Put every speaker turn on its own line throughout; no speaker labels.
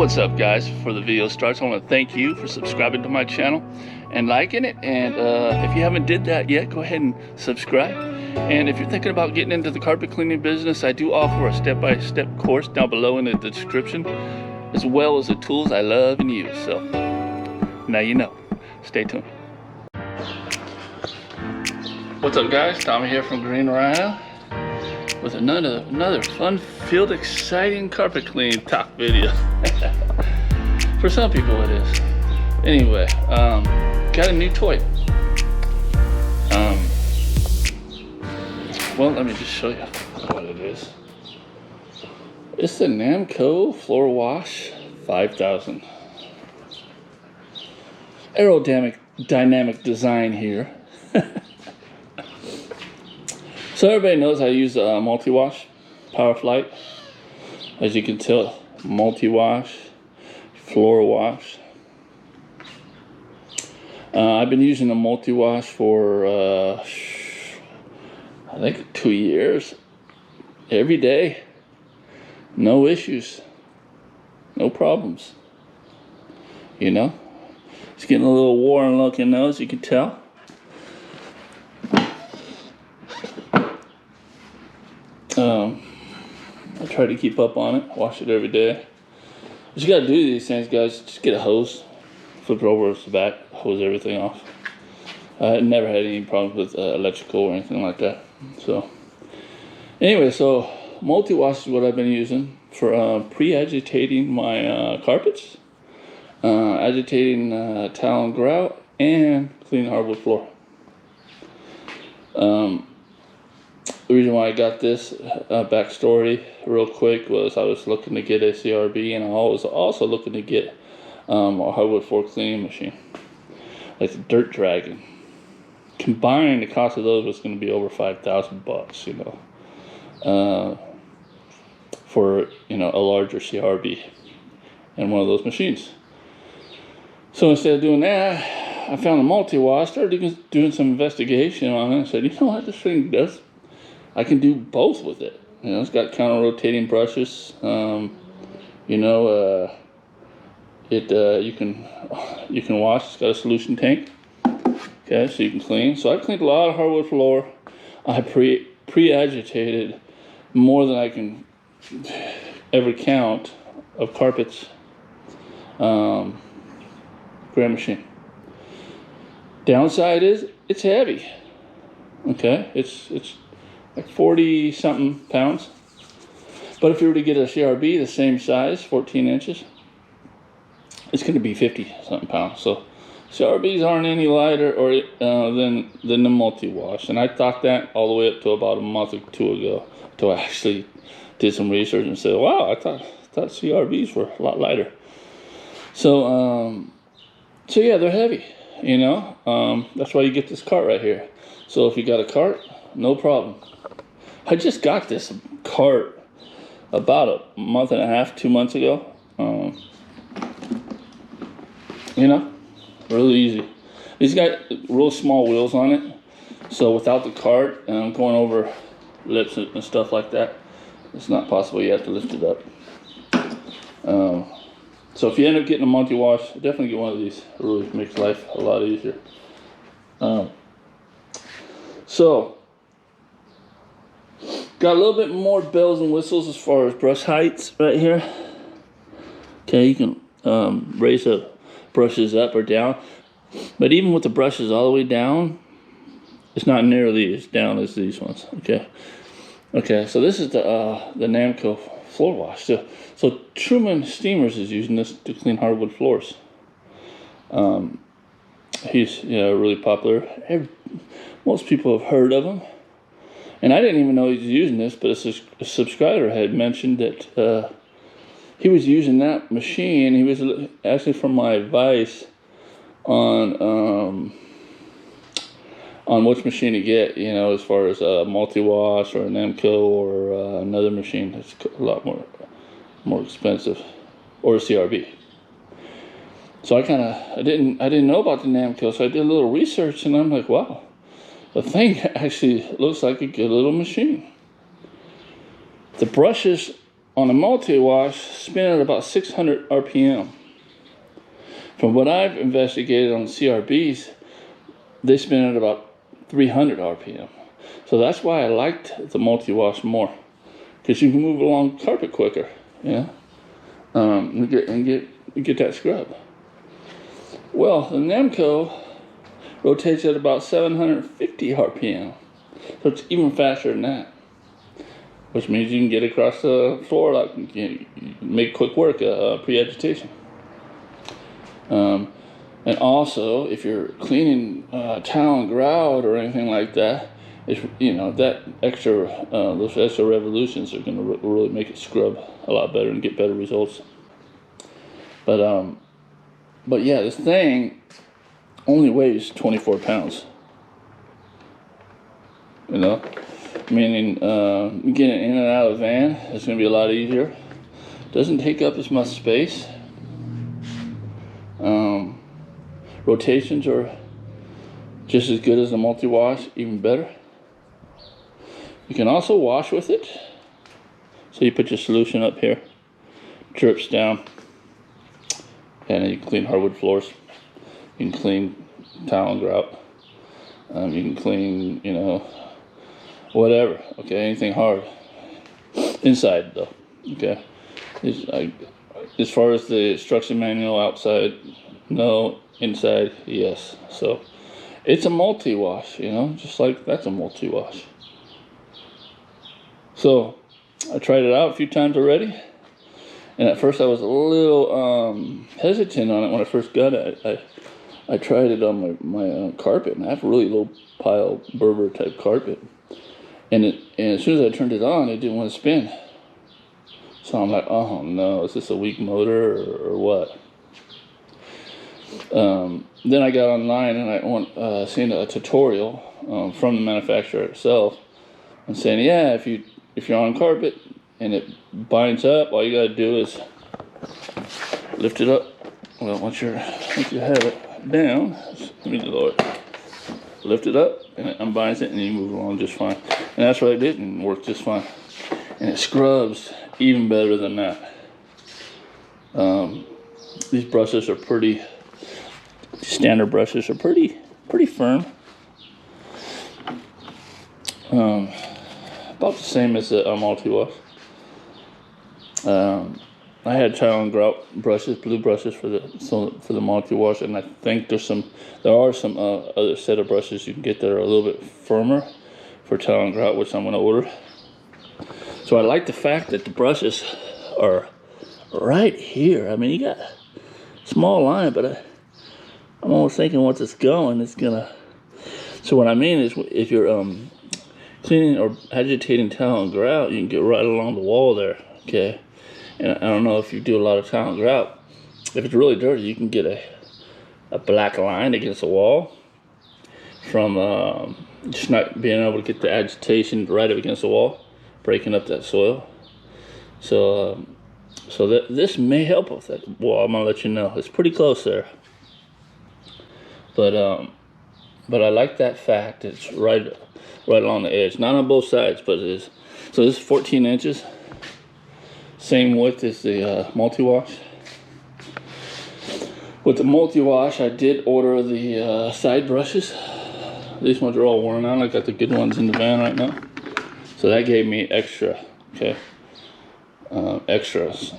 What's up, guys? Before the video starts, I want to thank you for subscribing to my channel and liking it. And if you haven't did that yet, go ahead and subscribe. And if you're thinking about getting into the carpet cleaning business, I do offer a step-by-step course down below in the description, as well as the tools I love and use. So now you know. Stay tuned. What's up, guys? Tommy here from Green Rhino with another fun-filled, exciting carpet cleaning talk video. For some people it is. Anyway, got a new toy. Well, let me just show you what it is. It's the Namco Floor Wash 5000. Aerodynamic design here. So everybody knows I use a multi-wash, Power Flight. As you can tell, multi-wash, floor wash. I've been using a multi-wash for, I think 2 years. Every day. No issues. No problems. You know? It's getting a little worn looking though, as you can tell. I try to keep up on it, wash it every day. But you gotta do these things, guys. Just get a hose, flip it over to the back, hose everything off. I never had any problems with electrical or anything like that. So, anyway, so multi-wash is what I've been using for pre-agitating my carpets, agitating tile and grout, and cleaning hardwood floor. The reason why I got this backstory real quick was I was looking to get a CRB, and I was also looking to get a hardwood floor cleaning machine, like the Dirt Dragon. Combined, the cost of those was going to be over $5,000, you know, for a larger CRB and one of those machines. So instead of doing that, I found a multi-wash, started doing some investigation on it, and said, you know what, this thing does. I can do both with it. You know, it's got counter-rotating brushes. You can wash. It's got a solution tank. Okay, so you can clean. So I cleaned a lot of hardwood floor. I pre-agitated more than I can ever count of carpets. Grand machine. Downside is it's heavy. Okay, it's like 40 something pounds. But if you were to get a CRB the same size, 14 inches, it's going to be 50 something pounds. So CRBs aren't any lighter than the multi-wash. And I thought that all the way up to about a month or two ago, until I actually did some research and said, wow, I thought CRBs were a lot lighter. So yeah, they're heavy, you know. That's why you get this cart right here. So if you got a cart, no problem. I just got this cart about a month and a half, 2 months ago. You know, really easy. It's got real small wheels on it, so without the cart going over lips and stuff like that, it's not possible. You have to lift it up. So if you end up getting a multi-wash, definitely get one of these. It really makes life a lot easier. So got a little bit more bells and whistles as far as brush heights right here. Okay, you can raise the brushes up or down, but even with the brushes all the way down, it's not nearly as down as these ones. Okay, so this is the Namco Floor Wash. So Truman Steamers is using this to clean hardwood floors. He's really popular. Most people have heard of him. And I didn't even know he was using this, but a subscriber had mentioned that he was using that machine. He was asking for my advice on which machine to get, you know, as far as a multi-wash or an Namco or another machine that's a lot more expensive, or a CRB. So I didn't know about the Namco, so I did a little research, and I'm like, wow. The thing actually looks like a good little machine. The brushes on a multi-wash, spin at about 600 RPM. From what I've investigated on CRBs, they spin at about 300 RPM. So that's why I liked the multi-wash more, because you can move along carpet quicker, and get that scrub. Well, the Namco rotates at about 750 RPM, so it's even faster than that, which means you can get across the floor like you make quick work pre-agitation. And also, if you're cleaning towel and grout or anything like that, it's, that extra those extra revolutions are going to really make it scrub a lot better and get better results. But yeah, this thing only weighs 24 pounds. Meaning getting in and out of the van is going to be a lot easier. Doesn't take up as much space. Rotations are just as good as the multi-wash, even better. You can also wash with it. So you put your solution up here, drips down, and then you can clean hardwood floors. You can clean tile and grout. You can clean, whatever. Okay, anything hard. Inside though. Okay. As far as the instruction manual, outside, no. Inside, yes. So it's a multi-wash, just like that's a multi-wash. So I tried it out a few times already, and at first I was a little hesitant on it when I first got it. I tried it on my carpet, and I have a really low pile Berber type carpet, and as soon as I turned it on, it didn't want to spin. So I'm like, oh no, is this a weak motor or what? Then I got online and I seen a tutorial from the manufacturer itself, and saying, yeah, if you're on carpet and it binds up, all you gotta do is lift it up. Well, once you have it down, let me lower it. Lift it up and it unbinds it, and you move along just fine. And that's what I did, and it worked just fine. And it scrubs even better than that. These brushes are pretty. Standard brushes are pretty firm. About the same as a multi-wash. I had tile and grout brushes, blue brushes for the multi-wash, and I think there are some other set of brushes you can get that are a little bit firmer for tile and grout, which I'm going to order. So I like the fact that the brushes are right here. I mean, you got a small line, but I'm almost thinking once it's going, it's gonna. So what I mean is, if you're cleaning or agitating tile and grout, you can get right along the wall there, okay? And I don't know if you do a lot of tile and grout. If it's really dirty, you can get a black line against the wall from just not being able to get the agitation right up against the wall, breaking up that soil. So this may help with that. Well, I'm gonna let you know. It's pretty close there. But I like that fact. It's right along the edge, not on both sides, but it is. So this is 14 inches, same width as the multi-wash. With the multi-wash, I did order the side brushes. These ones are all worn out. I got the good ones in the van right now, so that gave me extra. Okay, extras,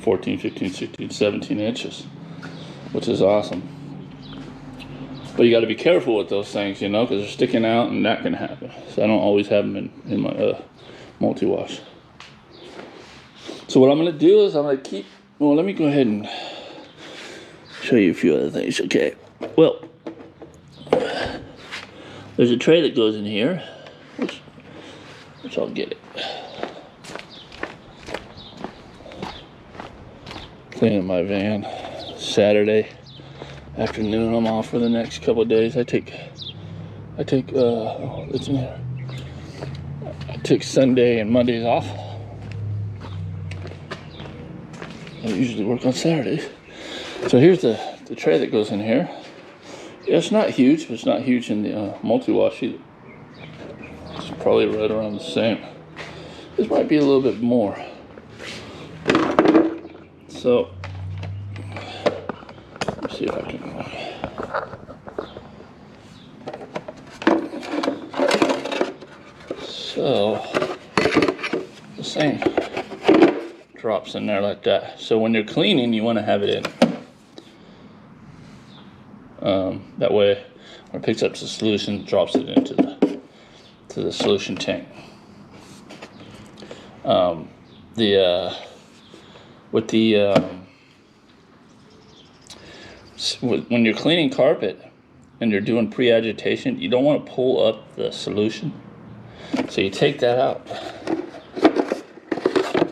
14, 15, 16, 17 inches, which is awesome. But you got to be careful with those things, because they're sticking out, and that can happen. So I don't always have them in my multi-wash. So what I'm going to do is I'm going to keep. Well, let me go ahead and show you a few other things. Okay. Well, there's a tray that goes in here, which I'll get it. Cleaning my van. Saturday afternoon, I'm off for the next couple of days. I take it's in here. I take Sunday and Mondays off. I usually work on Saturdays. So here's the tray that goes in here. Yeah, it's not huge, but it's not huge in the multi-wash either. It's probably right around the same. This might be a little bit more. So let's see if I can. So the same drops in there like that. So when you're cleaning, you want to have it in. That way, when it picks up the solution, drops it into the solution tank. When you're cleaning carpet and you're doing pre-agitation, you don't want to pull up the solution. So you take that out.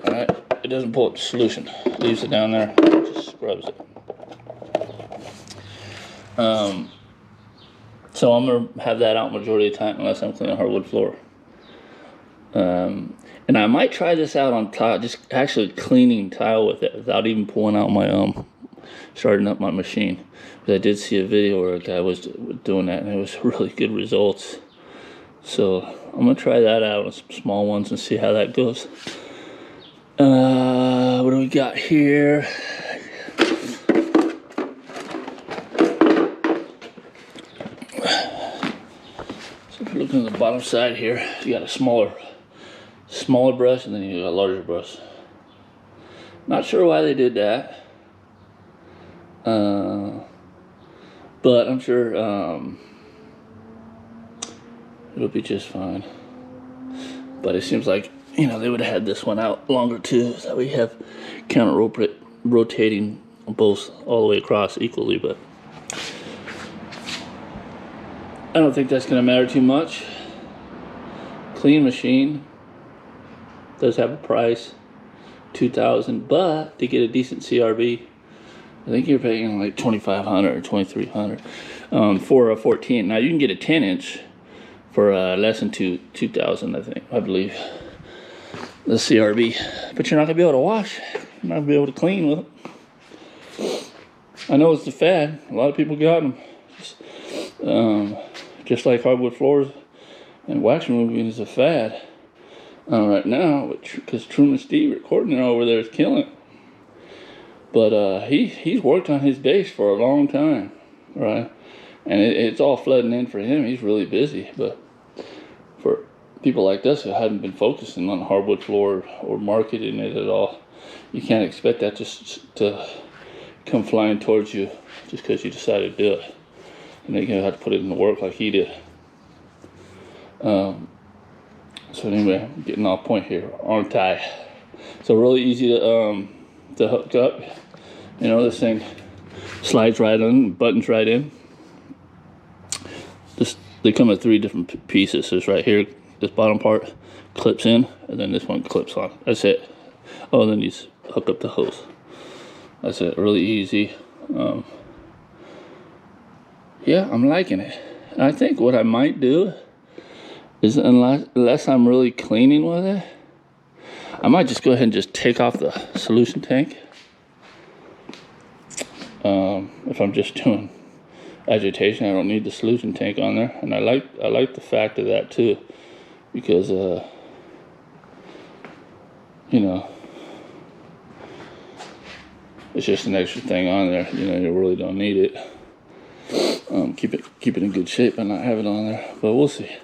All right, it doesn't pull up the solution. It leaves it down there. It just scrubs it. So I'm gonna have that out majority of the time unless I'm cleaning hardwood floor. And I might try this out on tile, just actually cleaning tile with it without even pulling out my starting up my machine. But I did see a video where a guy was doing that, and it was really good results. So I'm gonna try that out on some small ones and see how that goes. What do we got here? So if you're looking at the bottom side here, you got a smaller brush, and then you got a larger brush. Not sure why they did that, but I'm sure it'll be just fine. But it seems like, you know, they would have had this one out longer too, so we have counter rotating both all the way across equally. But I don't think that's going to matter too much. Clean machine does have a price, $2,000, but to get a decent CRB, I think you're paying like $2,500 or $2,300 for a 14. Now you can get a 10-inch for less than $2,000, I believe, the CRB. But you're not gonna be able to wash. You're not gonna be able to clean with it. I know it's the fad. A lot of people got them. Just like hardwood floors and wax removing is a fad. Right now, because Truman Steve recording over there is killing it. But he's worked on his base for a long time, right? And it's all flooding in for him. He's really busy. But for people like us who haven't been focusing on hardwood floor or marketing it at all, you can't expect that just to come flying towards you just because you decided to do it. And then you're gonna have to put it in the work like he did. So anyway, I'm getting off point here, aren't I? So really easy to hook up. You know, this thing slides right in, buttons right in. They come with 3 different pieces. This right here, this bottom part clips in, and then this one clips on. That's it. Oh, and then you just hook up the hose. That's it, really easy. Yeah, I'm liking it. And I think what I might do is, unless I'm really cleaning with it, I might just go ahead and just take off the solution tank. If I'm just doing agitation, I don't need the solution tank on there, and I like the fact of that too, because you know, it's just an extra thing on there. You know, you really don't need it. Keep it in good shape and not have it on there, but we'll see.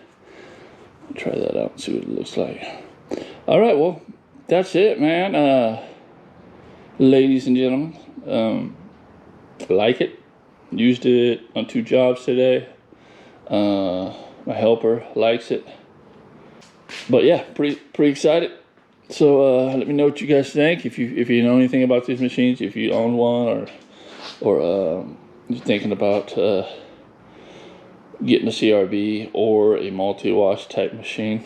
I'll try that out and see what it looks like. All right, well, that's it, man. Ladies and gentlemen, like it. Used it on 2 jobs today. My helper likes it. But yeah, pretty excited. So let me know what you guys think. If you know anything about these machines, if you own one, or you're thinking about getting a CRB or a multi-wash type machine,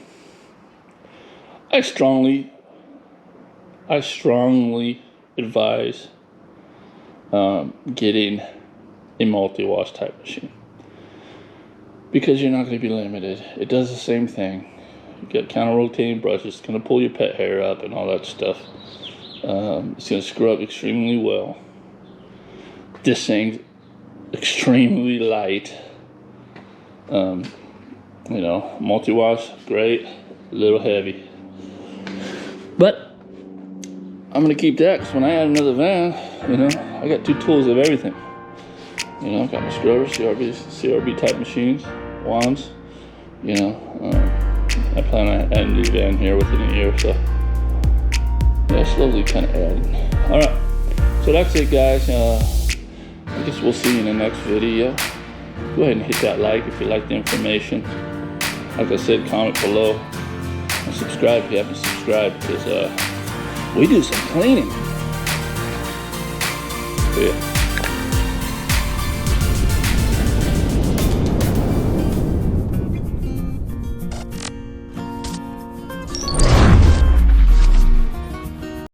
I strongly advise getting a multi-wash type machine, because you're not going to be limited. It does the same thing. You get counter-rotating brushes. It's going to pull your pet hair up and all that stuff. It's going to scrub extremely well. This thing's extremely light. You know, multi-wash, great, a little heavy. But I'm gonna keep that because when I add another van, you know, I got 2 tools of everything. You know, got my scrubbers, CRB type machines, wands. You know, I plan on adding a new van here within a year, so yeah, slowly kind of adding. All right, so that's it, guys. I guess we'll see you in the next video. Go ahead and hit that like if you like the information. Like I said, comment below and subscribe if you haven't subscribed, because we do some cleaning. So yeah.